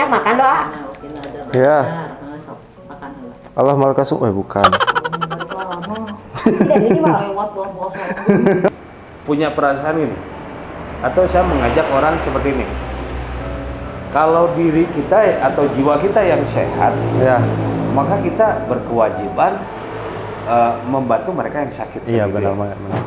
makan doa. Ya. Allah malkasum, bukan. Tidak ini mah. Punya perasaan ini, atau saya mengajak orang seperti ini. Kalau diri kita atau jiwa kita yang sehat, Ya. maka kita berkewajiban membantu mereka yang sakit. Iya, Gitu benar ya. banget. Benar.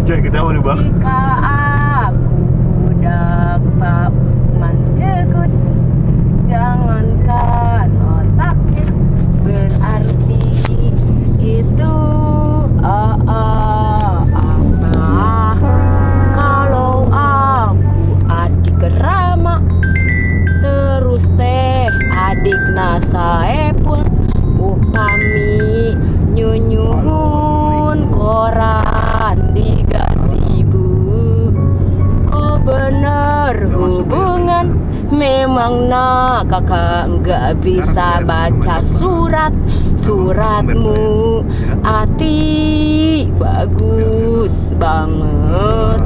Jangan ketawa nih bang. Jika aku budak Pak Usman Cekut, jangankan otaknya berarti itu apa. Kalau aku adik Rama, terus teh adik Nasaepul, upami nyunyuhun koran di gasibu. Kok bener hubungan memang nak kakak nggak bisa baca suratmu ati bagus banget.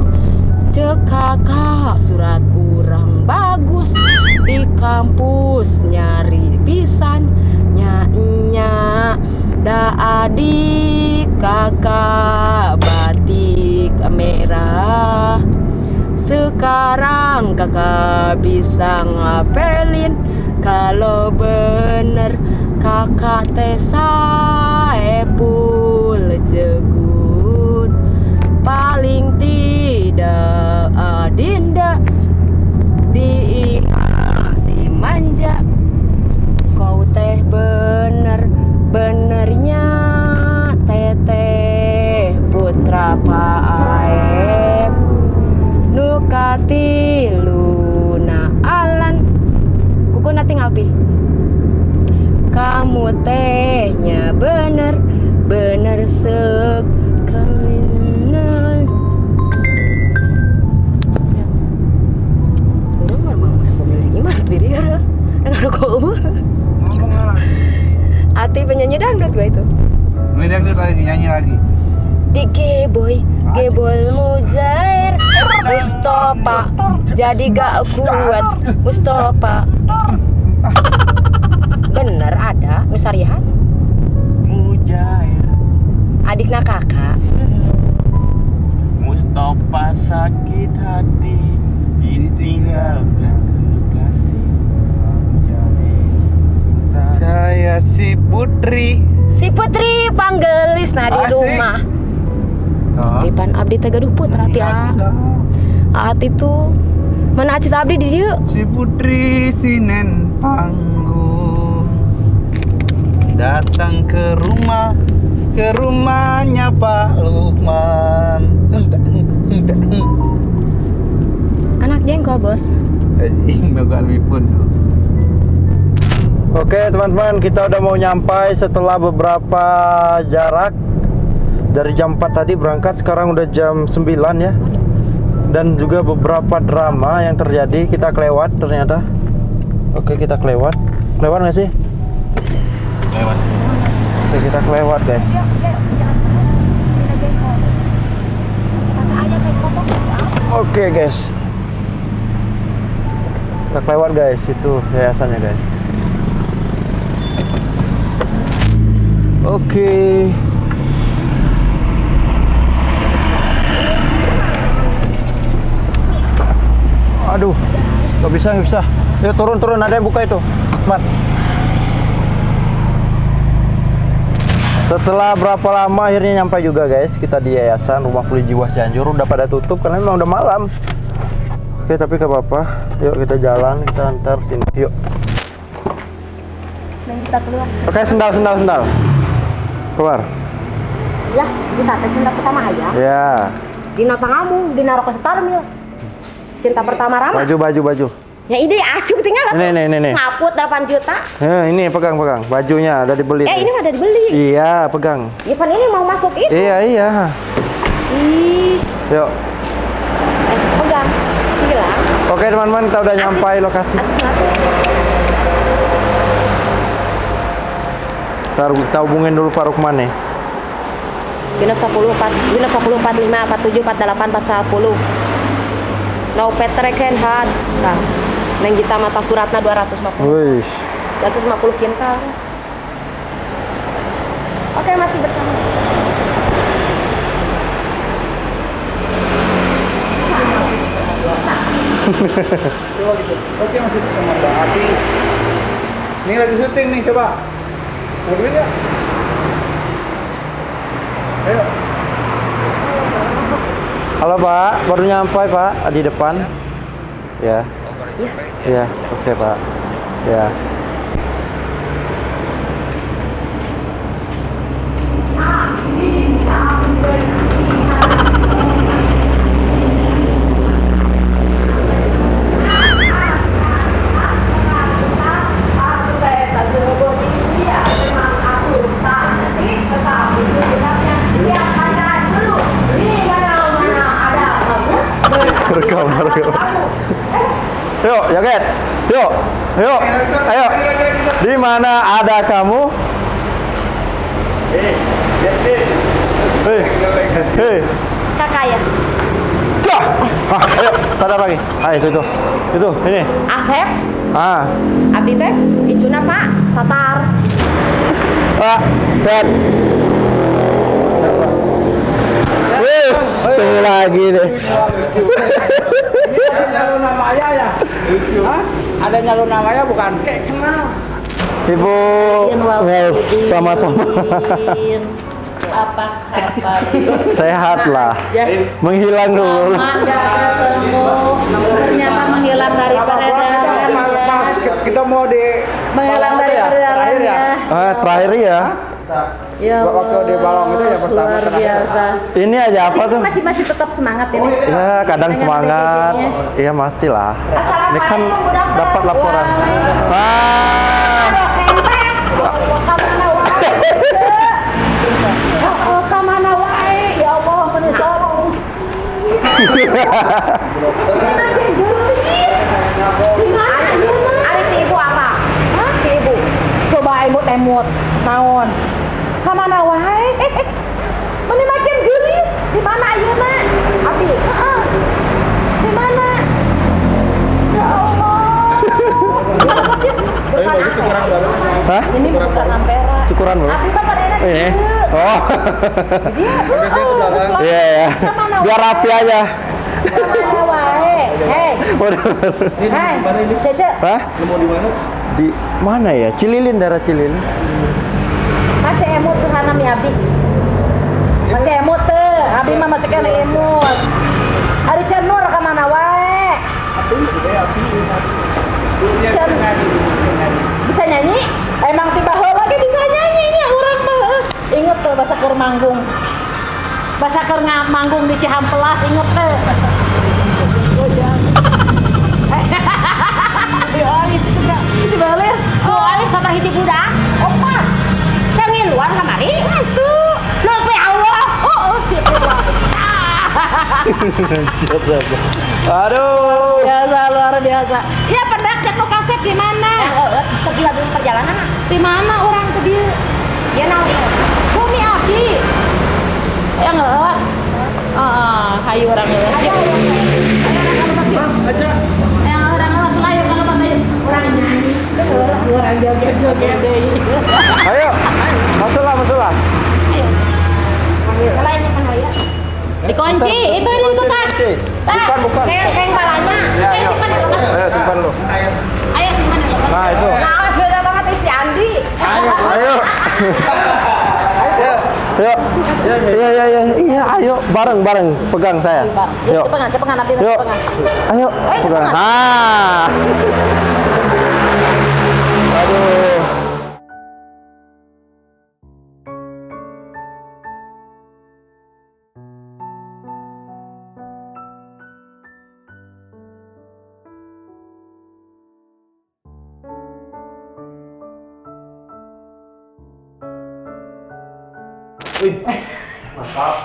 Cek kakak surat urang bagus di kampus nyari pisan nya da adik kakak batik merah. Sekarang kakak bisa ngapelin kalau bener kakak teh Saepul Jegut. Paling tidak adinda dimanja. Kau teh benernya teteh putra Pak Aep nukati luna alan kuku nating alpi. Kamu tehnya bener sekalian. Turun mah mau pemilih imas diri ya. Enggak kok. Ati penyanyi dangdut gue itu. Ini dangdut lagi, nyanyi lagi. Di Geboy Muzair Mustafa jadi gak kuat Mustafa. Bener ada Nusarihan Mujair adiknya kakak. Mustafa sakit hati ditinggalkan kekasih. Saya si Putri Panggelis nah di Asik. rumah. Pipan abdi teh gaduh putra tia. Ati tuh mana acis abdi di dieu? Si Putri Sinen Panggung datang ke rumahnya Pak Lukman. Anak jengkol bos. Oke teman-teman, kita udah mau nyampai setelah beberapa jarak. Dari jam 4 tadi berangkat, sekarang udah jam 9 ya. Dan juga beberapa drama yang terjadi, kita kelewat ternyata. Oke, kita kelewat. Kelewat nggak sih? Lewat. Oke, kita kelewat guys. Oke guys, kita kelewat guys, itu yayasannya guys. Oke. Aduh, nggak bisa. Yuk turun, ada yang buka itu, Mat. Setelah berapa lama akhirnya nyampe juga guys. Kita di yayasan Rumah Pulih Jiwa Cianjur. Udah pada tutup karena memang udah malam. Oke, tapi gak apa-apa. Yuk kita jalan, kita antar sini. Yuk. Dan kita keluar. Oke, sendal. Keluar. Ya, kita teh cinta pertama ayah. Ya. Dina pangamu, dina rokok setar mil. Cinta pertama Rama. Baju. Ya ide acuh tinggal atuh. Nih. Ngaput 8 juta. Ini pegang. Bajunya udah dibeli. Ini mah udah dibeli. Iya, pegang. Ya pan ini mau masuk itu. Iya. Ih. Yuk. Pegang. Silang. Oke teman-teman, kita udah nyampai lokasi. Kita hubungin dulu Pak Rukman nih. Genep 10 45 47 48 410. No petreken had. Nah, neng kita mata suratna 250. Wih. 250 kintal. Oke, masih bersama. Oke, masih bersama Mbak Ati. Ini lagi syuting nih, coba. Mau duit nggak? Ayo. Halo Pak, baru nyampe Pak di depan. Ya. Iya, oke Pak. Ya. Rekam. Yuk, joget. Yuk. Ayo. Di mana ada kamu? Hei. Kakak ya. Cah. Ayo, sadar lagi. Itu. Ini. Asep, abdi teh icuna Pak Tatar. Set. Wih, tunggu lagi deh. Nyalon nama ayah ya? Hah? Ada nyalon namanya bukan? Kayak kenal. Ibu, sama-sama. Apa kabar? Sehat lah. Menghilang dulu. Ternyata menghilang dari peredaran. Kita mau Menghilang dari peredarannya. Terakhir ya. Ya waktu di balong itu ya pertama luar biasa. Ini aja apa tuh? Masih tetap semangat ini. Ya, kadang Dengan semangat. BPJ-nya. Iya, masih lah. Ini kan dapat laporan. Kemana wae? Ya Allah, menyesal. Ari ti ibu apa? Hah? Ti ibu. Coba emut naon? Kamana wae? Meni makin geulis. Di mana ayeuna? Abi. Heeh. Di mana? Ya Allah. Hah? Ini bukan ampera. Cukuran belum? Abi mah pada enak. Ini. Oh. Heeh. Iya ya. Biar rapi aja. Kamana wae? Hei. Hei. Cece. Hah? Di mana ya? Cililin, daerah Cililin. Masih emut suhana mi abdi. Masih emut teu. Abdi mah masih kena emut. Ari cenur ka mana wae? Bisa nyanyi? Emang tiba heula ge bisa nyanyi nya urang mah. Inget tuh bahasa keur manggung. Bahasa keur manggung di Cihampelas inget teu. Di Olis itu bro. Si Balis. Di Olis sama hiji budak. Opa. Canggih luar kamari. Itu. Lu pe Allah. Oh, si Allah. Siap. Aduh. Biasa luar biasa. Ya pendak cek nu kasep di mana? Yang tepi habis perjalanan. Di mana orang tuh dia? Ya naon ieu? Bumi abdi. Ya ngeut. Hayu orang ngeut. Ayo. aja. Yang orang ngeut lah yuk kalau kata orang nyanyi. Orang joget-joget deh. Ayo. Masuklah. Ayo. Kalau ini kan ya. Dikunci, itu kan. Bukan. Keng balanya. Ya, ayo. simpan dulu kan. Ayo simpan lu. Ayo simpan dulu kan. Nah, itu. Nah, sudah banget si Andi. Ayo. Yuk. Iya, ayo bareng pegang saya. Yuk. Cepengan nanti Yuk. cepengan. Ayo, pegang. Aduh.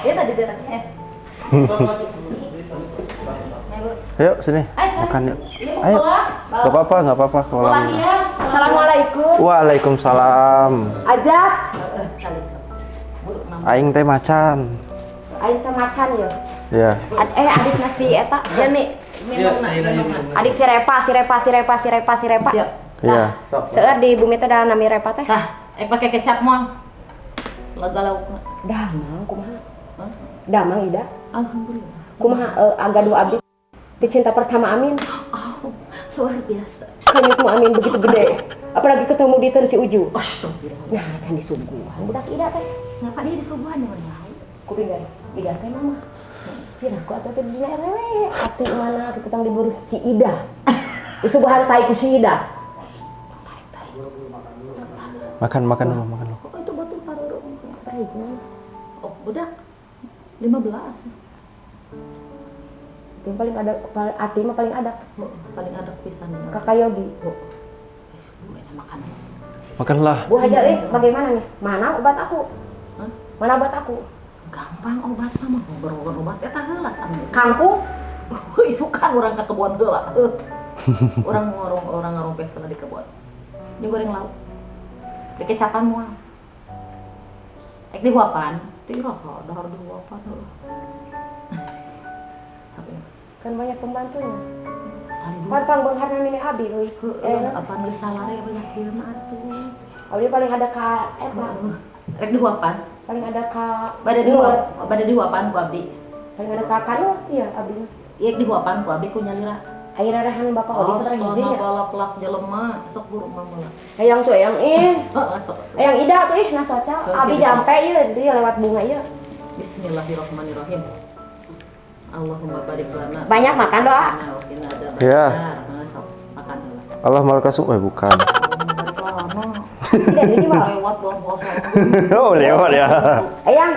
Dia tadi dia tadi. Yuk sini makan yuk. Ayo. Gak apa-apa kalau. Assalamualaikum. Waalaikumsalam. Ajat. Aing teh macan. Aing teh macan ya. Ya. Adik nasi eta. Ya nih. Adik si Repa. Siap. Iya. Seueur di bumi teh da nami Repa teh. Tah, pakai kecap moal. Lega laukna. Damang kumaha? Damang Ida. Alhamdulillah. Kumaha agaduh abdi ti cinta pertama Amin. Oh, luar biasa. Kanyutmu Amin begitu gede. Apalagi ketemu di si Uju. Astagfirullah. Nah, can disuguhan budak Ida teh. Ngapa dia disuguhan ya mana? Kupinggan Ida teh mama. Pira ku atuh teh dina RW. Ati mana kita tang diburu si Ida. Disuguhan tai ku si Ida. Makan dulu. Oh, itu batu paru. Perhijina. Oh, budak. 15. Yang paling ada Ati mah paling ada. Oh, paling ada pisan nih. Kakak Yogi. Enak makan. Makanlah. Bu Haja bagaimana nih? Mana obat aku? Hah? Mana obat aku? Gampang obatnya mah obat eta heula sambil. Kangkung? Isukan orang ke kebun heula. Orang ngarong pesela di kebun. Ini goreng lauk. Di kecapan moal. Ek dihuapan, ti roho dahar dihuapan heuh. Kan banyak pembantunya. Sekali dulu. Pan pangbeungharna nini Abi geus. Apa geus salare banyak ieu mah atuh. Abi paling ada ka eta. Rek dihuapan. Paling ada ka Bade dihuapan ku abdi. Paling ada ka Kanu, iya Abi. Ieu dihuapan ku abdi ku nyalira. Ayeuna rehan Bapak Odi saudara hiji nya. Balak jelema sok burung mah meula. Hayang tuh hayang Heeh, sok. Hayang Ida tuh nasoca. Abi jampe ieu dia lewat bunga ieu. Bismillahirrahmanirrahim. Allahumma barik lana. Banyak makan doa. Ya. Sok makan heula. Allah malkasum bukan. Barik lana. Tidak ini mah. Lewat bulan puasa. Oh, lewat ya. Hayang.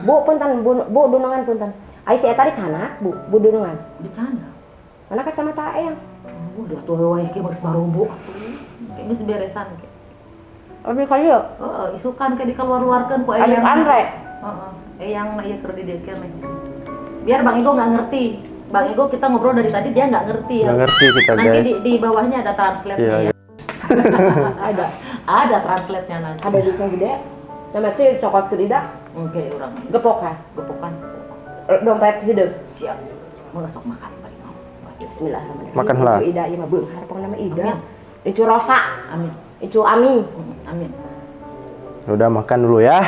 Bu punten bu dunungan punten. Ai si eta di Canak, Bu dunungan. Bercanda. Mana kacamata Hayang? Udah tuh wae ki geus barubu. Kayak geus beresan ke. Abi kali ya? Heeh, isukan ke dikeluar-luarkeun ku Adik Andre. Heeh. Yang ieu keur didekeun lagi. Biar Bang Ego nggak ngerti. Bang Ego kita ngobrol dari tadi dia nggak ngerti ya. Nggak ngerti kita nanti guys. di bawahnya ada translate-nya Iya, ya. Ada translate-nya nanti. Ada di yang gede. Nama itu coklat kedida. Oke, orang Gepokan. gepukan. Dompet hidup. Siap. Mengesok makan bari mau. Bismillahirrahmanirrahim. Makan lah. Icu Ida, iya mah beunghar pang nama Ida. Amin. Icu Rosa, Amin. Icu Ami. Amin. Udah makan dulu ya.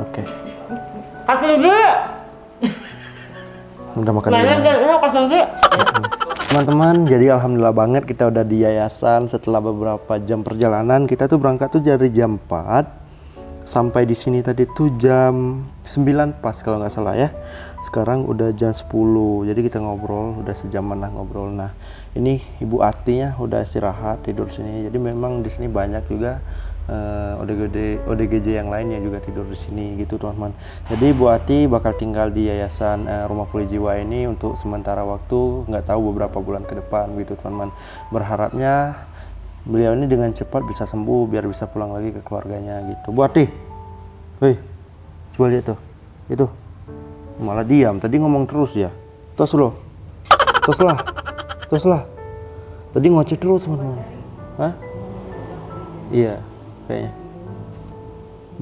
Oke. Kasih Ida. Udah makan Nanya dulu. dan ini kasih Ida. Teman-teman, jadi alhamdulillah banget kita udah di yayasan setelah beberapa jam perjalanan. Kita tuh berangkat tuh dari jam 4 sampai di sini tadi tuh jam 9 pas kalau nggak salah ya. Sekarang udah jam 10. Jadi kita ngobrol, udah sejaman lah ngobrol. Nah, ini Ibu Ati ya udah istirahat tidur sini. Jadi memang di sini banyak juga ODGJ yang lainnya juga tidur di sini gitu teman-teman. Jadi Bu Ati bakal tinggal di yayasan Rumah Pulih Jiwa ini untuk sementara waktu, nggak tahu beberapa bulan ke depan gitu teman-teman. Berharapnya beliau ini dengan cepat bisa sembuh biar bisa pulang lagi ke keluarganya gitu. Bu Ati, woi, coba lihat tuh, itu malah diam. Tadi ngomong terus ya, terus lah. Tadi ngoceh terus teman-teman. Hah? Iya. Kayaknya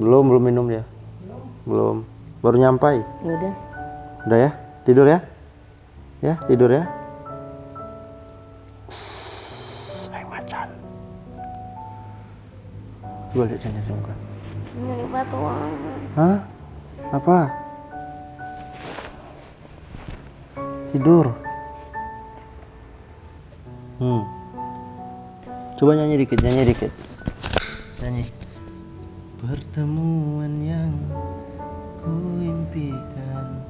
belum minum ya, belum, baru nyampai. Udah ya, tidur ya, tidur ya. Ayo macan. Coba lihat sini kan. Ini batuan. Hah? Apa? Tidur. Coba nyanyi dikit. Nyanyi. Pertemuan yang kuimpikan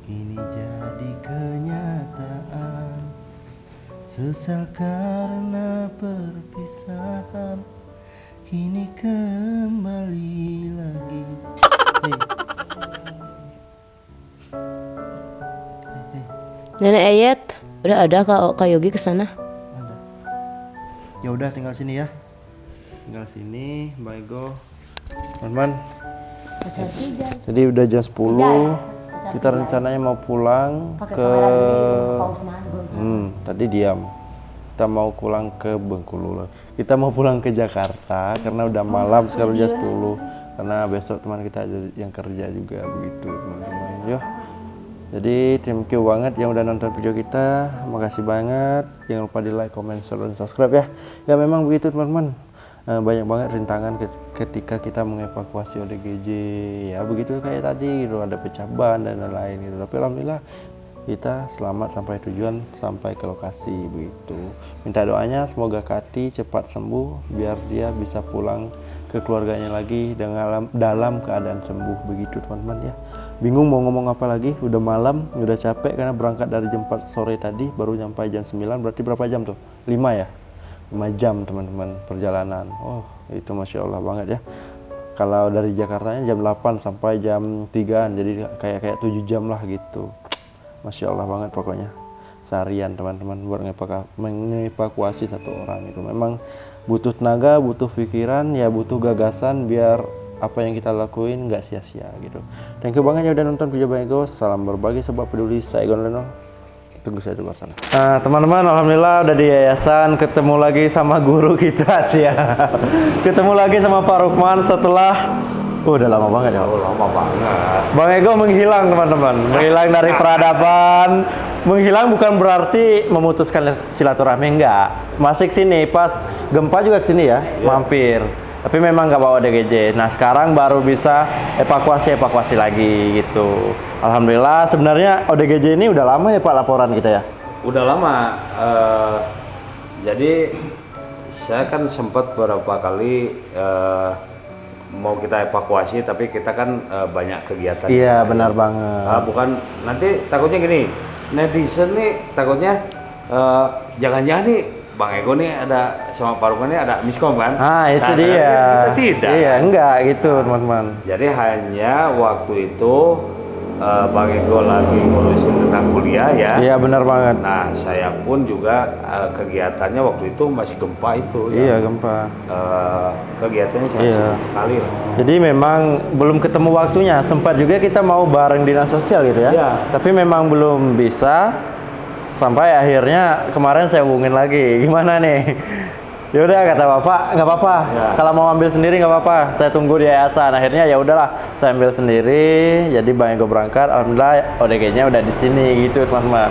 kini jadi kenyataan. Sesal karena perpisahan kini kembali lagi. Nenek Ayat, udah ada Kak Yogi kesana? Ada. Ya udah tinggal sini ya. Tinggal sini, Mbak Ego. Teman-teman, Jadi udah jam 10. Kita rencananya mau pulang ke tadi diam. Kita mau pulang ke Bengkulu. Kita mau pulang ke Jakarta karena udah malam sekarang jam 10. Karena besok teman kita ada yang kerja juga begitu, teman-teman. Yo. Jadi thank you banget yang udah nonton video kita. Makasih banget. Jangan lupa di like, comment, share, dan subscribe ya. Ya memang begitu teman-teman. Banyak banget rintangan ketika kita mengevakuasi ODGJ ya, begitu kayak tadi gitu, ada pecah ban dan lain-lain gitu. Tapi alhamdulillah kita selamat sampai tujuan, sampai ke lokasi begitu. Minta doanya semoga Kati cepat sembuh biar dia bisa pulang ke keluarganya lagi dalam keadaan sembuh begitu teman-teman ya. Bingung mau ngomong apa lagi, udah malam, udah capek karena berangkat dari jam 4 sore tadi, baru sampai jam 9, berarti berapa jam tuh? 5 ya? 5 jam teman-teman perjalanan. Oh itu Masya Allah banget ya. Kalau dari Jakartanya jam 8 sampai jam 3an, jadi kayak 7 jam lah gitu. Masya Allah banget pokoknya. Seharian teman-teman buat mengevakuasi satu orang itu memang butuh tenaga, butuh pikiran, ya butuh gagasan biar apa yang kita lakuin nggak sia-sia gitu. Thank you banget ya udah nonton video Bang Ego. Salam berbagi sebab peduli. Saya Egon Leno. Tunggu saya di luar sana. Nah teman-teman, alhamdulillah udah di yayasan, ketemu lagi sama guru kita sih ya. Ketemu lagi sama Pak Rukman setelah udah lama banget ya. Lama banget. Bang Ego menghilang teman-teman, menghilang dari peradaban. Menghilang bukan berarti memutuskan silaturahmi, enggak. Masih kesini pas gempa juga kesini ya, mampir. Tapi memang nggak bawa ODGJ. Nah sekarang baru bisa evakuasi lagi gitu. Alhamdulillah. Sebenarnya ODGJ ini udah lama ya Pak laporan kita ya? Udah lama. Jadi saya kan sempat beberapa kali mau kita evakuasi, tapi kita kan banyak kegiatan. Iya benar banget. Bukan nanti takutnya gini, netizen nih takutnya jangan-jangan nih Bang Ego nih ada sama Pak Rukman nih ada miskom kan? Itu dia. Kita tidak. Iya, enggak gitu teman-teman. Jadi hanya waktu itu Bang Ego lagi ngurusin tentang kuliah ya. Iya benar banget. Nah saya pun juga kegiatannya waktu itu masih gempa itu. Iya gempa. Kegiatannya sangat sekali lah. Jadi memang belum ketemu waktunya. Sempat juga kita mau bareng dinas sosial gitu ya. Iya. Tapi memang belum bisa. Sampai akhirnya kemarin saya hubungin lagi, gimana nih? Yaudah kata bapak, nggak apa-apa. Ya. Kalau mau ambil sendiri nggak apa-apa. Saya tunggu di yayasan. Akhirnya ya udahlah, saya ambil sendiri. Jadi Bang Ego berangkat. Alhamdulillah ODG-nya udah di sini gitu teman-teman.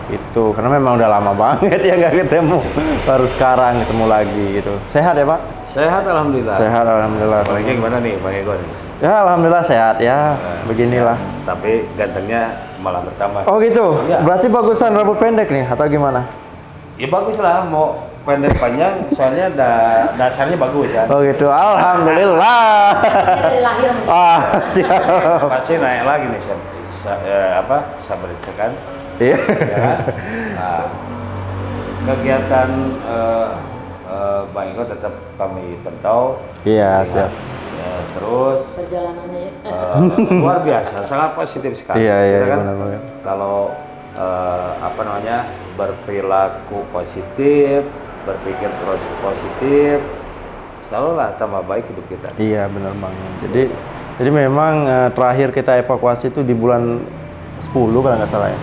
Itu karena memang udah lama banget ya nggak ketemu. Baru sekarang ketemu lagi gitu. Sehat ya Pak? Sehat alhamdulillah. Sehat alhamdulillah. Bang Ego gimana nih Bang Ego nih? Ya alhamdulillah sehat ya. Beginilah. Tapi gantengnya malah bertambah. Oh gitu. Ya. Berarti bagusan rambut pendek nih atau gimana? Ya bagus lah, mau pendek panjang soalnya dasarnya bagus kan. Oh gitu. Alhamdulillah. Dari lahir. Siap. Pasti naik lagi nih sabar kan. Iya. Ya kan? Nah, kegiatan Bang Ego tetap kami pantau. Iya, siap. Terus Perjalanannya ya. luar biasa, sangat positif sekali. Iya, Kita kan benar banget. kalau berperilaku positif, berpikir terus positif, selalu lah tambah baik hidup kita. Iya, benar banget. Jadi memang terakhir kita evakuasi itu di bulan 10 kalau nggak salah ya.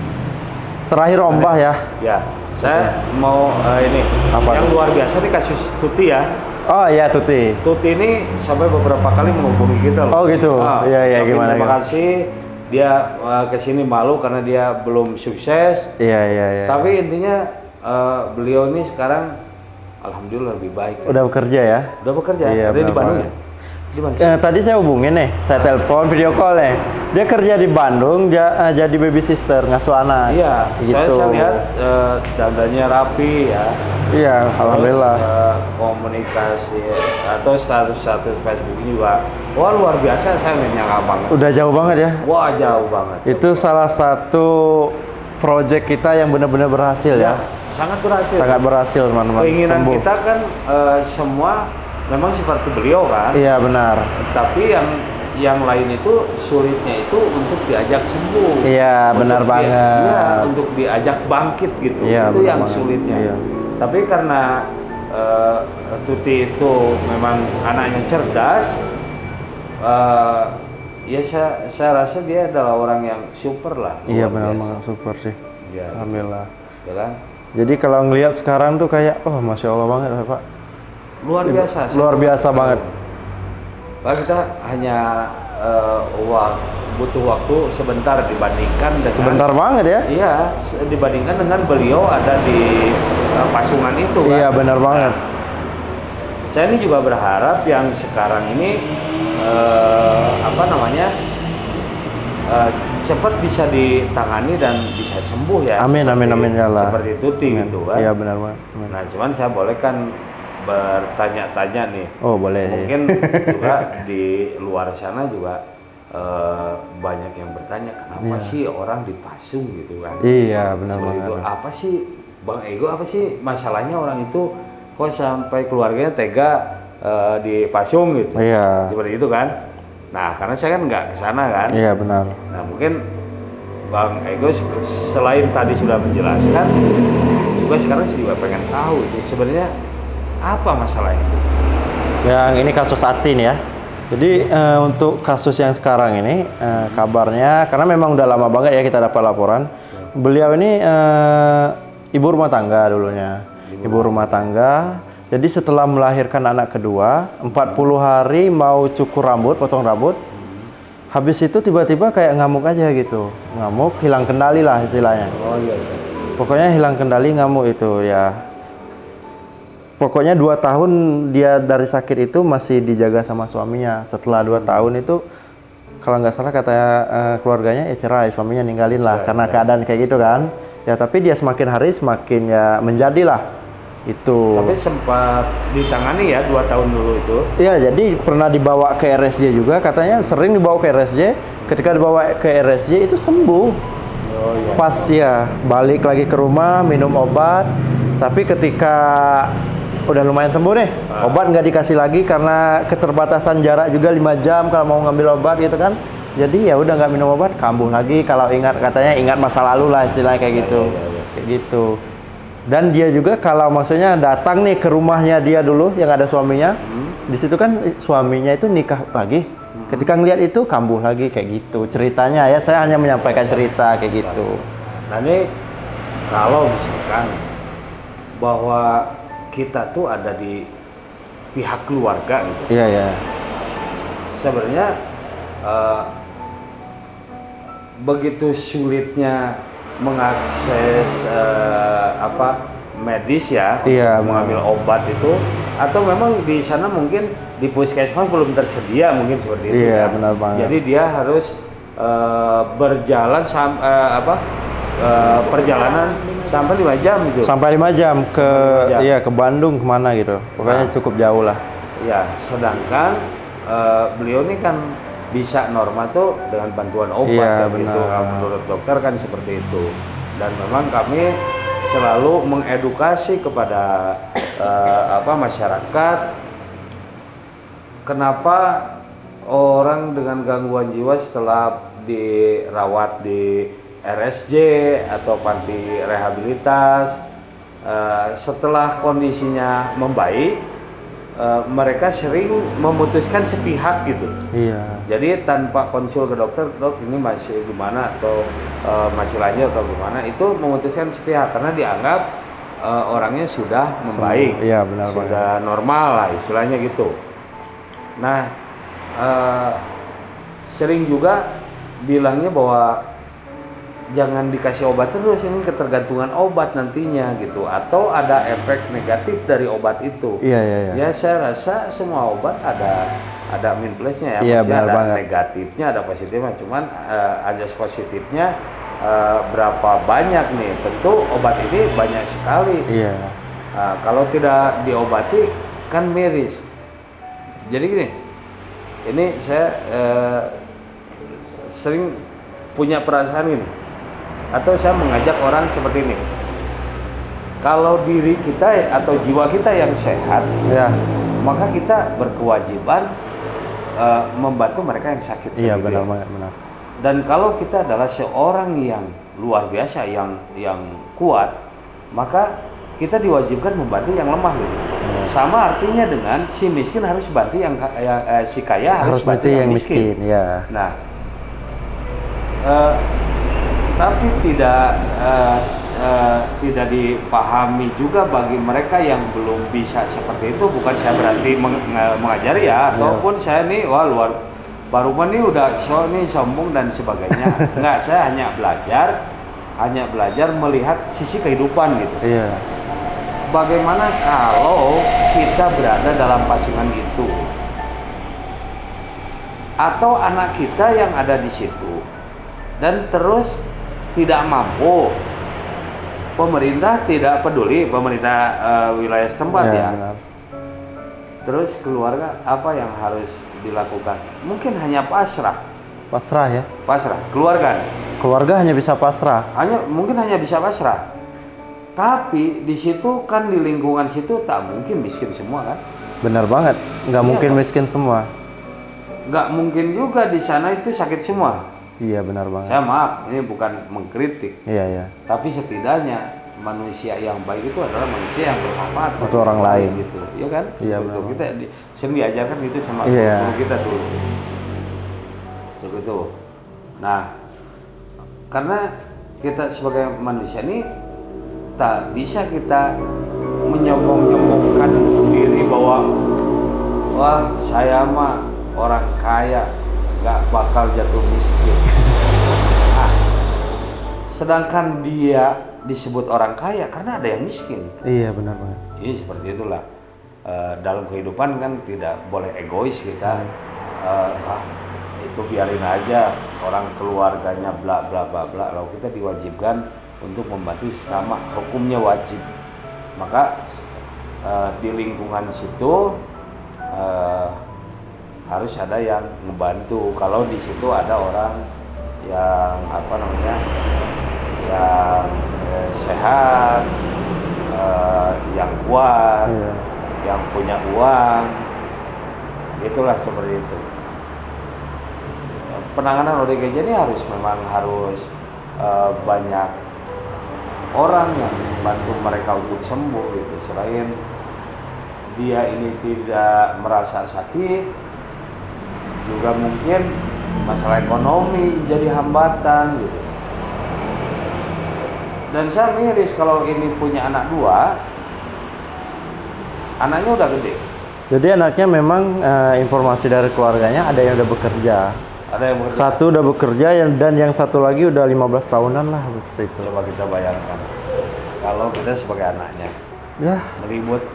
Terakhir ombah ya. Ya, saya mau ini Apa yang tuh? luar biasa nih kasus Tuti ya. Oh iya Tuti. Tuti ini sampai beberapa kali menghubungi kita loh. Oh gitu. Iya tapi gimana? Terima kasih dia kesini malu karena dia belum sukses. Iya. Tapi intinya beliau ini sekarang alhamdulillah lebih baik. Udah bekerja ya? Udah bekerja. Iya, Katanya di benar Bandung banget. ya? Di mana? Tadi saya hubungin nih, saya telepon video call nih. Dia kerja di Bandung, jadi baby sister ngasuh anak. Iya, gitu. saya lihat dandannya rapi ya. Iya, alhamdulillah. Terus, komunikasi atau status Facebook juga, wah luar biasa, saya nggak nyangka banget. Udah jauh banget ya. Wah jauh banget. Itu salah satu project kita yang benar-benar berhasil ya. Sangat berhasil. Sangat berhasil teman-teman. Keinginan Sembuh. kita kan semua memang seperti beliau kan. Iya benar. Tapi yang lain itu sulitnya itu untuk diajak sembuh. Iya, benar banget. Iya, untuk diajak bangkit gitu. Iya, itu benar yang banget. sulitnya. Iya. Tapi karena Tuti itu memang anaknya cerdas, ya saya rasa dia adalah orang yang super lah. Iya luar benar biasa. banget, super sih. Ya, Alhamdulillah. ya kan? Jadi kalau ngelihat sekarang tuh kayak, oh masya Allah banget Pak. Luar biasa. Luar biasa banget. Pak, kita hanya butuh waktu sebentar dibandingkan dengan Sebentar banget ya. Iya, dibandingkan dengan beliau ada di Pasungan itu kan. Iya benar banget. Saya ini juga berharap yang sekarang ini cepat bisa ditangani dan bisa sembuh ya. Amin, amin, amin, ya Allah. Seperti Tuti Amin. gitu kan. Iya benar banget. Amin. Nah, cuman saya boleh kan bertanya-tanya nih. Oh boleh. Mungkin juga di luar sana juga banyak yang bertanya kenapa Iya. sih orang dipasung gitu kan. Iya benar Seperti banget. itu. Apa sih Bang Ego, apa sih masalahnya orang itu kok sampai keluarganya tega dipasung gitu. Iya. Seperti itu kan. Nah, karena saya kan nggak ke sana kan. Iya benar. Nah, mungkin Bang Ego selain tadi sudah menjelaskan, juga sekarang saya juga pengen tahu itu sebenarnya apa masalahnya. Yang ini kasus Atin ya. Jadi untuk kasus yang sekarang ini kabarnya karena memang udah lama banget ya kita dapat laporan. Beliau ini ibu rumah tangga dulunya. Ibu rumah tangga. Jadi setelah melahirkan anak kedua, 40 hari mau cukur rambut, potong rambut. Habis itu tiba-tiba kayak ngamuk aja gitu. Ngamuk, hilang kendali lah istilahnya. Oh iya. Pokoknya hilang kendali, ngamuk itu ya. Pokoknya 2 tahun dia dari sakit itu masih dijaga sama suaminya. Setelah 2 tahun itu kalau nggak salah katanya keluarganya ya cerai, suaminya ninggalin lah karena keadaan kayak gitu kan. Ya tapi dia semakin hari semakin ya menjadilah itu. Tapi sempat ditangani ya 2 tahun dulu itu. Iya, jadi pernah dibawa ke RSJ juga, katanya sering dibawa ke RSJ. Ketika dibawa ke RSJ itu sembuh. Oh iya. Pas ya balik lagi ke rumah minum obat, tapi ketika udah lumayan sembuh nih, obat nggak dikasih lagi karena keterbatasan jarak juga 5 jam kalau mau ngambil obat gitu kan. Jadi ya udah nggak minum obat, kambuh lagi. Kalau katanya ingat masa lalu lah istilahnya kayak gitu, kayak gitu. Dan dia juga kalau maksudnya datang nih ke rumahnya dia dulu yang ada suaminya, di situ kan suaminya itu nikah lagi. Ketika ngelihat itu kambuh lagi kayak gitu ceritanya ya. Saya hanya menyampaikan cerita kayak gitu. Nah ini kalau misalkan bahwa kita tuh ada di pihak keluarga gitu, Iya ya. sebenarnya begitu sulitnya mengakses medis ya Iya, untuk mengambil obat itu, atau memang di sana mungkin di puskesmas belum tersedia mungkin seperti itu. Iya, ya. benar banget. Jadi dia harus berjalan perjalanan sampai 5 jam gitu. Sampai 5 jam ke 5 jam. iya ke Bandung kemana gitu. Pokoknya Nah. cukup jauh lah. Ya, sedangkan beliau ini kan bisa normal tuh dengan bantuan obat Iya, kan gitu. benar. Nah, menurut dokter kan seperti itu. Dan memang kami selalu mengedukasi kepada masyarakat kenapa orang dengan gangguan jiwa setelah dirawat di RSJ atau panti rehabilitas setelah kondisinya membaik, mereka sering memutuskan sepihak gitu. Iya. Jadi tanpa konsul ke dokter, dok ini masih gimana atau masih lanjut atau gimana, itu memutuskan sepihak karena dianggap orangnya sudah membaik, Iya, benar sudah normal lah istilahnya gitu. Nah, sering juga bilangnya bahwa jangan dikasih obat terus, ini ketergantungan obat nantinya gitu, atau ada efek negatif dari obat itu. Iya, iya, iya. Ya saya rasa semua obat ada min plusnya ya, Iya, maksudnya benar ada banget. negatifnya, ada positifnya, cuman ada positifnya berapa banyak nih, tentu obat ini banyak sekali. Iya. Kalau tidak diobati kan miris. Jadi gini, ini saya sering punya perasaan ini, atau saya mengajak orang seperti ini. Kalau diri kita atau jiwa kita yang sehat, Iya. maka kita berkewajiban membantu mereka yang sakit. Iya, gitu benar ya. banget, benar. Dan kalau kita adalah seorang yang luar biasa, yang kuat, maka kita diwajibkan membantu yang lemah gitu. Sama artinya dengan si miskin harus bantu si kaya harus bantu yang miskin. Ya. Nah, tapi tidak dipahami juga bagi mereka yang belum bisa seperti itu. Bukan saya berarti mengajari ya, ataupun saya nih baru nih udah sombong dan sebagainya. Enggak, saya hanya belajar melihat sisi kehidupan gitu. Iya. Bagaimana kalau kita berada dalam pasungan itu, atau anak kita yang ada di situ dan terus tidak mampu, pemerintah tidak peduli, pemerintah wilayah setempat ya. Benar. Terus keluarga apa yang harus dilakukan? Mungkin hanya pasrah, Pasrah ya. keluarga Hanya bisa pasrah. mungkin hanya bisa pasrah. Tapi di situ kan, di lingkungan situ tak mungkin miskin semua kan? Benar banget. Nggak Iya, mungkin Pak. miskin semua. Nggak mungkin juga di sana itu sakit semua. Iya, benar banget. Saya maaf, ini bukan mengkritik, Iya. tapi setidaknya manusia yang baik itu adalah manusia yang bermanfaat Untuk orang lain. gitu, ya kan? Iya, Betul. benar. Kita sering diajarkan itu sama Iya. guru kita dulu. Begitu. Nah, karena kita sebagai manusia ini tak bisa kita menyombong-nyombongkan diri bahwa wah saya mah orang kaya nggak bakal jatuh miskin. Nah, sedangkan dia disebut orang kaya karena ada yang miskin. Iya, benar banget. Jadi seperti itulah. Dalam kehidupan kan tidak boleh egois kita. Itu biarin aja orang keluarganya bla bla bla bla. Lalu kita diwajibkan untuk membantu, sama hukumnya wajib. Maka di lingkungan situ harus ada yang membantu. Kalau di situ ada orang yang yang sehat, yang kuat, yang punya uang, itulah seperti itu. Penanganan ODGJ ini memang harus banyak orang yang membantu mereka untuk sembuh gitu. Selain dia ini tidak merasa sakit, juga mungkin masalah ekonomi jadi hambatan gitu. Dan saya miris kalau ini punya anak 2, anaknya udah gede. Jadi anaknya memang informasi dari keluarganya ada yang udah bekerja. Ada yang bekerja. Satu udah bekerja dan yang satu lagi udah 15 tahunan lah seperti itu. Coba kita bayangkan kalau kita sebagai anaknya Ya,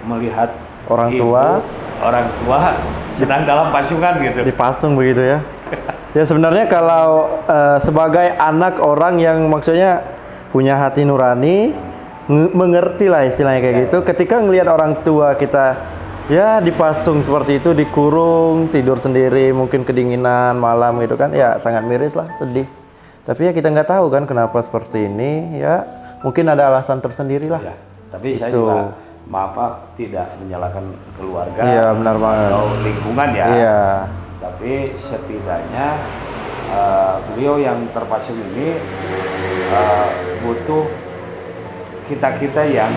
melihat orang ibu, tua orang tua sedang dalam pasungan gitu. dipasung begitu ya. Ya sebenarnya kalau sebagai anak orang yang maksudnya punya hati nurani, mengerti lah istilahnya kayak gitu. Ketika ngelihat orang tua kita ya dipasung seperti itu, dikurung, tidur sendiri, mungkin kedinginan malam gitu kan, ya sangat miris lah, sedih. Tapi ya kita nggak tahu kan kenapa seperti ini, ya mungkin ada alasan tersendiri lah. Ya, tapi saya Itu. juga maaf tidak menyalahkan keluarga Iya benar banget. atau lingkungan ya. Iya. Tapi setidaknya beliau yang terpasung ini butuh kita yang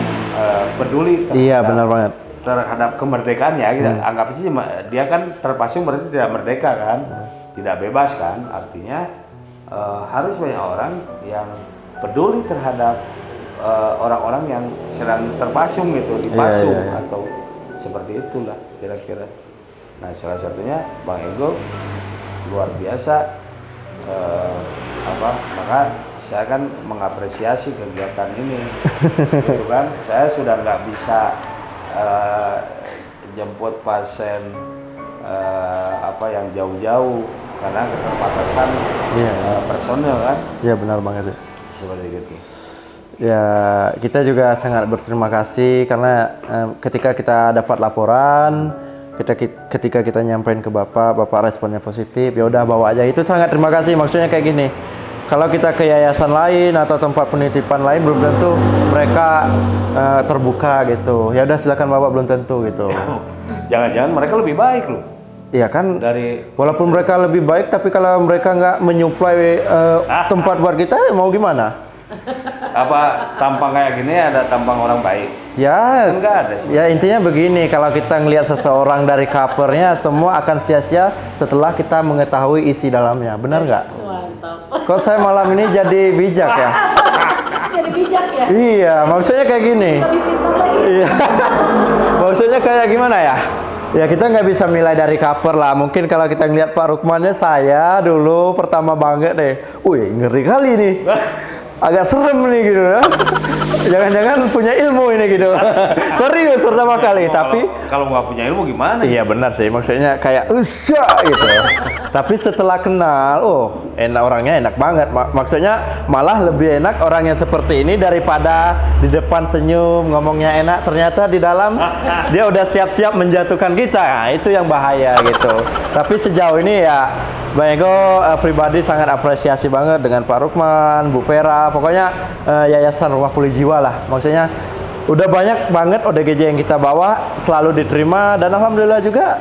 peduli Iya benar banget. terhadap kemerdekaan ya. Kita anggap sih dia kan terpasung berarti tidak merdeka kan, tidak bebas kan. Artinya harus banyak orang yang peduli terhadap orang-orang yang sedang terpasung gitu, dipasung Iya. atau seperti itulah kira-kira. Nah, salah satunya Bang Ego luar biasa, maka saya kan mengapresiasi kegiatan ini, gitu kan. Saya sudah nggak bisa jemput pasien yang jauh-jauh karena keterbatasan personel kan. Iya benar banget ya. Seperti itu. Ya, kita juga sangat berterima kasih karena ketika kita dapat laporan, ketika kita nyamperin ke Bapak responnya positif, ya udah bawa aja. Itu sangat terima kasih. Maksudnya kayak gini. Kalau kita ke yayasan lain atau tempat penitipan lain belum tentu mereka terbuka gitu. Ya udah silakan Bapak, belum tentu gitu. Jangan-jangan mereka lebih baik loh. Iya kan? Dari Walaupun mereka lebih baik, tapi kalau mereka nggak menyuplai tempat buat kita, mau gimana? Apa tampang kayak gini ada tampang orang baik? Ya, Kan nggak ada sih. ya intinya begini, kalau kita ngelihat seseorang dari covernya, semua akan sia-sia setelah kita mengetahui isi dalamnya. Benar nggak? Mantap. Kok saya malam ini jadi bijak ya? Jadi bijak ya. Iya, maksudnya kayak gini. Lebih pintar lagi. Iya. Maksudnya kayak gimana ya? Ya kita nggak bisa nilai dari cover lah. Mungkin kalau kita ngeliat Pak Rukmannya, saya dulu pertama banget deh. Wih, ngeri kali nih. Agak serem nih gitu ya. Jangan-jangan punya ilmu ini gitu. Serius pertama kali, tapi Kalau nggak punya ilmu gimana? iya benar sih, maksudnya kayak usah gitu. Tapi setelah kenal, oh enak, orangnya enak banget. Maksudnya malah lebih enak orangnya seperti ini daripada di depan senyum, ngomongnya enak, ternyata di dalam dia udah siap-siap menjatuhkan kita. Nah, itu yang bahaya gitu. Tapi sejauh ini ya Bang Ego pribadi sangat apresiasi banget dengan Pak Rukman, Bu Vera, pokoknya Yayasan Rumah Pulih Jiwa lah. Maksudnya udah banyak banget ODGJ yang kita bawa, selalu diterima, dan alhamdulillah juga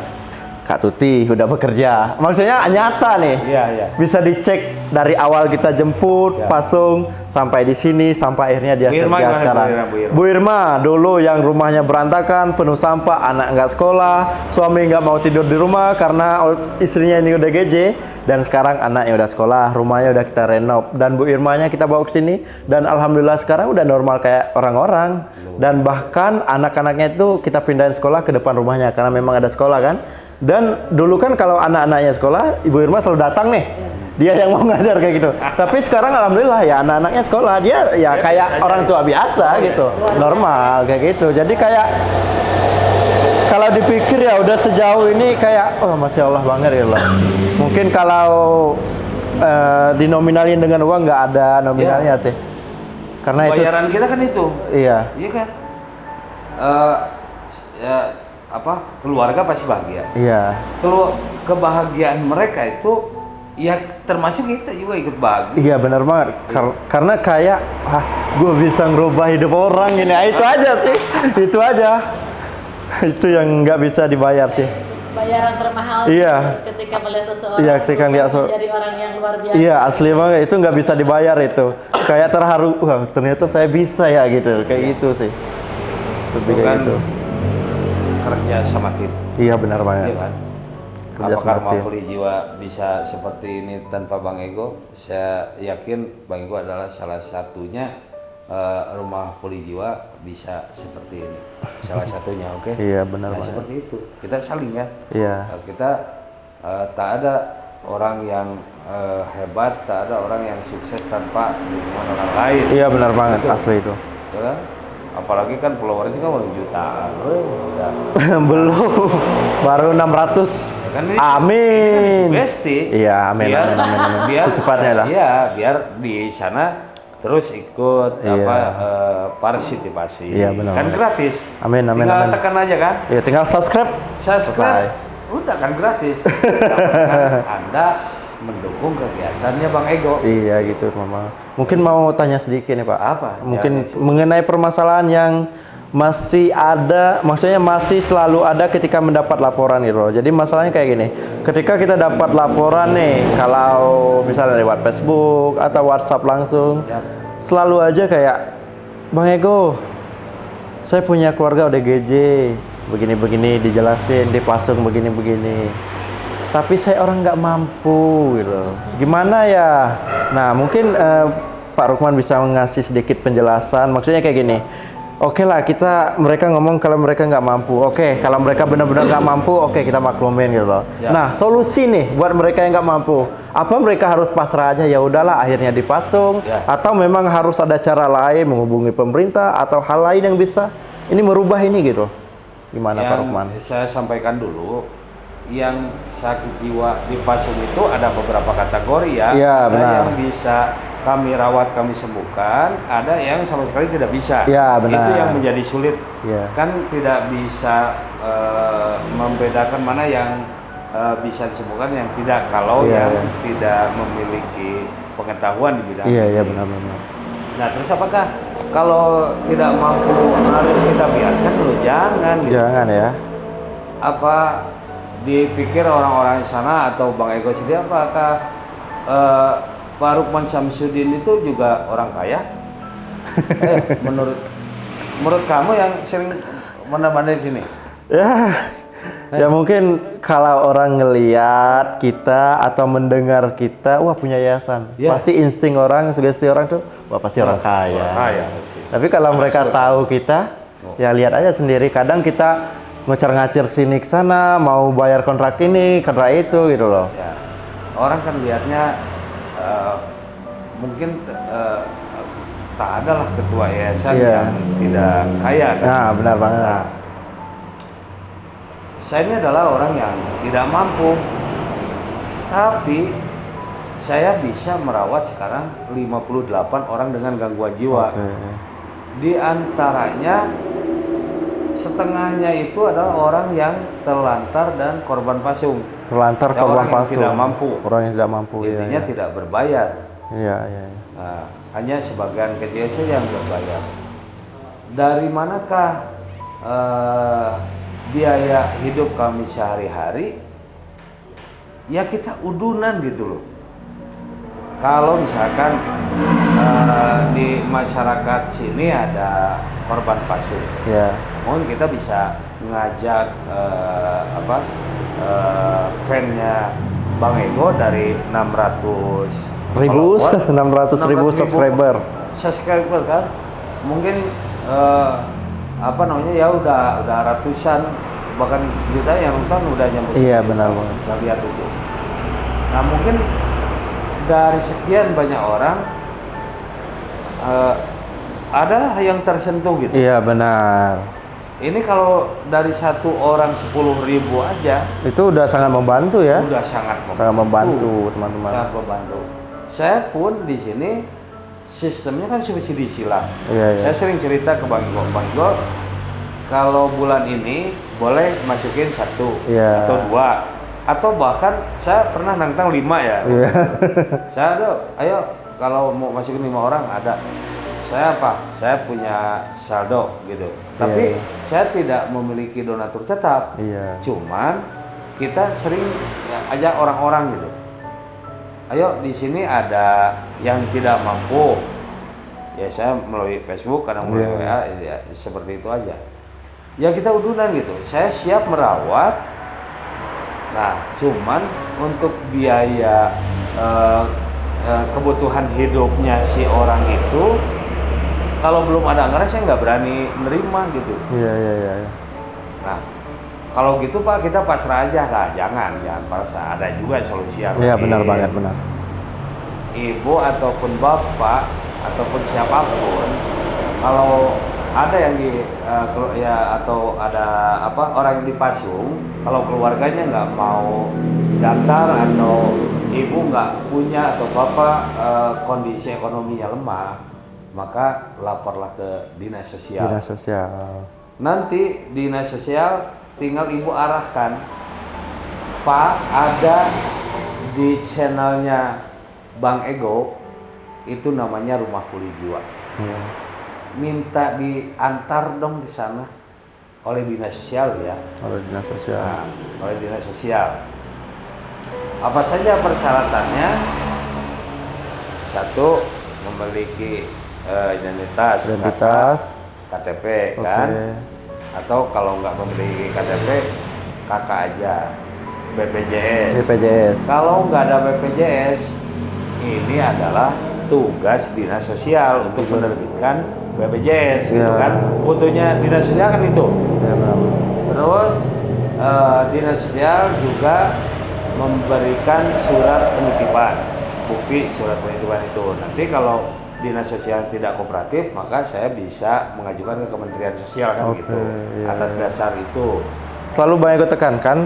Kak Tuti udah bekerja. Maksudnya nyata nih. Iya, iya. Bisa dicek dari awal kita jemput, pasung sampai di sini, sampai akhirnya dia Bu Irma kerja gimana, sekarang. Bu Irma? Bu Irma dulu yang rumahnya berantakan, penuh sampah, anak nggak sekolah, suami nggak mau tidur di rumah karena istrinya ini udah GJ, dan sekarang anaknya udah sekolah, rumahnya udah kita renov, dan Bu Irmanya kita bawa ke sini, dan alhamdulillah sekarang udah normal kayak orang-orang, dan bahkan anak-anaknya itu kita pindahin sekolah ke depan rumahnya karena memang ada sekolah kan. Dan dulu kan kalau anak-anaknya sekolah, Ibu Irma selalu datang nih. Dia yang mau ngajar kayak gitu. Tapi sekarang alhamdulillah ya anak-anaknya sekolah, dia ya kayak orang tua biasa gitu. Normal kayak gitu. Jadi kayak kalau dipikir ya udah sejauh ini kayak oh Masya Allah banget ya Allah. Mungkin kalau dinominalin dengan uang nggak ada nominalnya sih. Karena itu Bayaran kita kan itu. iya. Iya kan? Ya, keluarga pasti bahagia. Iya. Kalau kebahagiaan mereka itu ya termasuk kita juga ikut bahagia. Iya benar banget. Karena kayak gue bisa ngerubah hidup orang ini. Itu aja sih. Itu aja. Itu yang nggak bisa dibayar sih. Bayaran termahal. Iya. Ketika melihat seseorang. Iya, ketika lihat menjadi orang yang luar biasa. Iya asli banget. Itu nggak bisa dibayar itu. Kayak terharu. Wah ternyata saya bisa ya gitu. Kayak gitu sih. Lebih kayak Bukan gitu. kerja sama tim. Iya benar banget. Iya kan? Kerja Apakah sama tim. Rumah Pulih Jiwa bisa seperti ini tanpa Bang Ego? Saya yakin Bang Ego adalah salah satunya Rumah Pulih Jiwa bisa seperti ini. Salah satunya, oke? Iya benar Nah, banget. seperti itu. Kita saling ya. Iya. Kita tak ada orang yang hebat, tak ada orang yang sukses tanpa dukungan orang lain. Iya benar banget Betul. asli itu. Ya kan? Apalagi kan followersnya kan udah jutaan. Udah. Belum. Baru 600. Ya kan ini Amin. Besti. Iya, amin, amin, amin, amin. Biar Secepatnya lah. Iya, biar di sana terus ikut Iya. partisipasi. Iya, benar, Kan benar. gratis. Amin, amin, Tinggal amin. tekan aja kan. Ya tinggal subscribe. Subscribe. Udah kan gratis. Kan Anda mendukung kegiatannya Bang Ego. Iya gitu Mama. Mungkin mau tanya sedikit nih Pak. Apa? Mungkin Ya, mengenai permasalahan yang masih ada, maksudnya masih selalu ada ketika mendapat laporan gitu loh. Jadi masalahnya kayak gini. Ketika kita dapat laporan nih, kalau misalnya lewat Facebook atau WhatsApp langsung, Ya. selalu aja kayak Bang Ego, saya punya keluarga ODGJ, begini-begini dijelasin, dipasung begini-begini. Tapi saya orang nggak mampu gitu. Gimana ya? Nah mungkin Pak Rukman bisa ngasih sedikit penjelasan. Maksudnya kayak gini. Oke lah mereka ngomong kalau mereka nggak mampu. Oke kalau mereka benar-benar nggak mampu, oke kita maklumin gitu loh. Ya. Nah solusi nih buat mereka yang nggak mampu. Apa mereka harus pasrah aja ya udahlah akhirnya dipasung? Ya. Atau memang harus ada cara lain menghubungi pemerintah atau hal lain yang bisa ini merubah ini gitu? Gimana Pak Rukman? Saya sampaikan dulu, yang sakit jiwa di pasung itu ada beberapa kategori ya. Iya, Ada benar. yang bisa kami rawat, kami sembuhkan, ada yang sama sekali tidak bisa. Iya, benar. Itu yang menjadi sulit. Iya. Kan tidak bisa membedakan mana yang bisa disembuhkan, yang tidak, kalau Iya, yang iya. tidak memiliki pengetahuan di bidang Iya ini. iya benar-benar. Nah, terus apakah kalau tidak mampu harus kita biarkan dulu? Jangan gitu. Jangan ya. Apa dipikir orang-orang di sana atau Bang Ego sendiri, apakah Pak Rukman Samsudin itu juga orang kaya? Menurut kamu yang sering mana-mana di sini? Ya mungkin kalau orang ngeliat kita atau mendengar kita, wah punya yayasan, Ya. pasti insting orang, sugesti orang tuh, wah pasti orang kaya. Orang kaya pasti. Tapi kalau mereka tahu kita, ya lihat aja sendiri. Kadang kita ngocar-ngacir sini ke sana, mau bayar kontrak ini, kontrak itu gitu loh. Ya. Orang kan lihatnya mungkin tak adalah ketua yayasan Iya. yang tidak kaya kan. Nah, benar banget. Nah, saya ini adalah orang yang tidak mampu, tapi saya bisa merawat sekarang 58 orang dengan gangguan jiwa. Oke. Di antaranya setengahnya itu adalah orang yang terlantar dan korban pasung. Terlantar Ya, korban orang yang palsu. tidak mampu. Orang yang tidak mampu. Intinya Iya, tidak berbayar. iya, iya. Nah, hanya sebagian kecil saja yang berbayar. Dari manakah biaya hidup kami sehari-hari? Ya kita udunan gitu loh. Kalau misalkan di masyarakat sini ada korban pasung, Iya. mungkin kita bisa ngajak fan-nya Bang Ego dari 600 Ribu, follower, 600.000 subscriber. subscriber kan, mungkin ya udah ratusan bahkan juta yang nonton udah nyampe. Iya, benar banget. Saya lihat itu. Nah mungkin dari sekian banyak orang adalah yang tersentuh gitu. Iya, benar. Ini kalau dari satu orang 10.000 aja Itu udah sangat membantu ya. udah sangat Sangat membantu, teman-teman. Sangat membantu. Saya pun di sini sistemnya kan subsidi silang. Iya, iya. Saya sering cerita ke Bang Igo, kalau bulan ini boleh masukin 1 Iya. atau 2 atau bahkan saya pernah nantang 5 ya. Iya. Saya ayo kalau mau masukin 5 orang ada. Saya saya punya saldo gitu. Tapi Iya. saya tidak memiliki donatur tetap. Iya. Cuman kita sering ajak orang-orang gitu. Ayo di sini ada yang tidak mampu. Ya saya melalui Facebook, kadang melalui WA, ya, seperti itu aja. Ya kita udunan gitu. Saya siap merawat. Nah, cuman untuk biaya kebutuhan hidupnya si orang itu, kalau belum ada anggaran saya nggak berani menerima gitu. Iya, iya, iya. Nah, kalau gitu Pak kita pasrah aja lah, jangan pasrah. Ada juga solusi yang Iya, lain. benar banget, benar. Ibu ataupun bapak ataupun siapapun, kalau ada yang atau ada orang yang dipasung, kalau keluarganya nggak mau daftar atau ibu nggak punya atau bapak kondisi ekonominya lemah, maka laporlah ke dinas sosial. Dinas sosial. Nanti dinas sosial tinggal ibu arahkan, Pak ada di channelnya Bang Ego itu namanya Rumah Pulih Jiwa. Iya. Minta diantar dong di sana oleh dinas sosial ya. Oleh dinas sosial. Nah, oleh dinas sosial. Apa saja persyaratannya? 1, memiliki identitas, KTP kan? Atau kalau nggak memiliki KTP, kakak aja, BPJS. BPJS. Kalau nggak ada BPJS, ini adalah tugas dinas sosial untuk menerbitkan BPJS, gitu kan? Butuhnya dinas sosial kan itu. Ya, benar. Terus dinas sosial juga memberikan surat penitipan, bukti surat penitipan itu. Nanti kalau dinas sosial tidak kooperatif, maka saya bisa mengajukan ke Kementerian Sosial kan gitu. Iya, Atas dasar itu. Selalu banyak gue tekankan,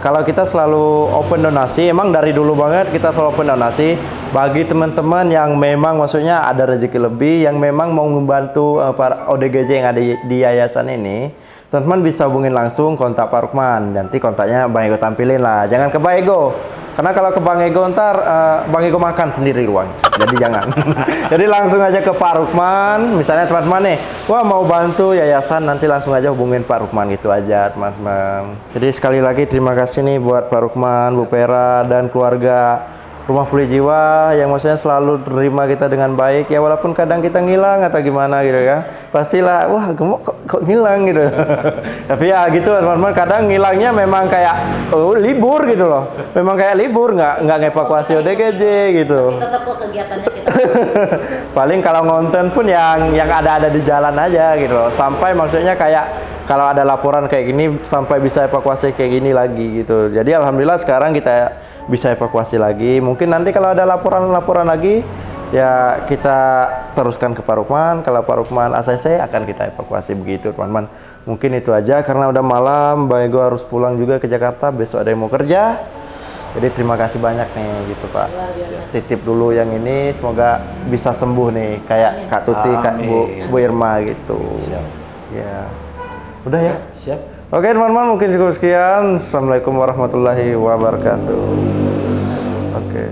kalau kita selalu open donasi, emang dari dulu banget kita selalu open donasi bagi teman-teman yang memang maksudnya ada rezeki lebih, yang memang mau membantu para ODGJ yang ada di yayasan ini. Teman-teman bisa hubungin langsung kontak Pak Rukman, nanti kontaknya Bang Ego tampilin lah, jangan ke Bang Ego. Karena kalau ke Bang Ego ntar Bang Ego makan sendiri uang, jadi jangan. Jadi langsung aja ke Pak Rukman, misalnya teman-teman nih, wah mau bantu yayasan, nanti langsung aja hubungin Pak Rukman, gitu aja teman-teman. Jadi sekali lagi terima kasih nih buat Pak Rukman, Bu Pera dan keluarga rumah pulih jiwa yang maksudnya selalu terima kita dengan baik ya, walaupun kadang kita ngilang atau gimana gitu kan, pastilah wah gemuk kok ngilang gitu. Tapi ya gitu lah teman-teman, kadang ngilangnya memang kayak libur gitu loh, memang kayak libur, nggak ngevakuasi ODGJ gitu. Tapi tetap kok kegiatannya kita. Paling kalau ngonten pun yang ada di jalan aja gitu loh, sampai maksudnya kayak kalau ada laporan kayak gini sampai bisa evakuasi kayak gini lagi gitu. Jadi alhamdulillah sekarang kita bisa evakuasi lagi. Mungkin nanti kalau ada laporan lagi ya kita teruskan ke Pak Rukman. Kalau Pak Rukman ACC akan kita evakuasi begitu teman-teman. Mungkin itu aja karena udah malam, Bang Ego harus pulang juga ke Jakarta, besok ada yang mau kerja. Jadi terima kasih banyak nih gitu Pak. Luar biasa. Titip dulu yang ini, semoga bisa sembuh nih kayak Kak Tuti, Kak Bu Irma gitu. Ya. Udah ya? Siap. Oke teman-teman, mungkin cukup sekian. Assalamualaikum warahmatullahi wabarakatuh. Oke.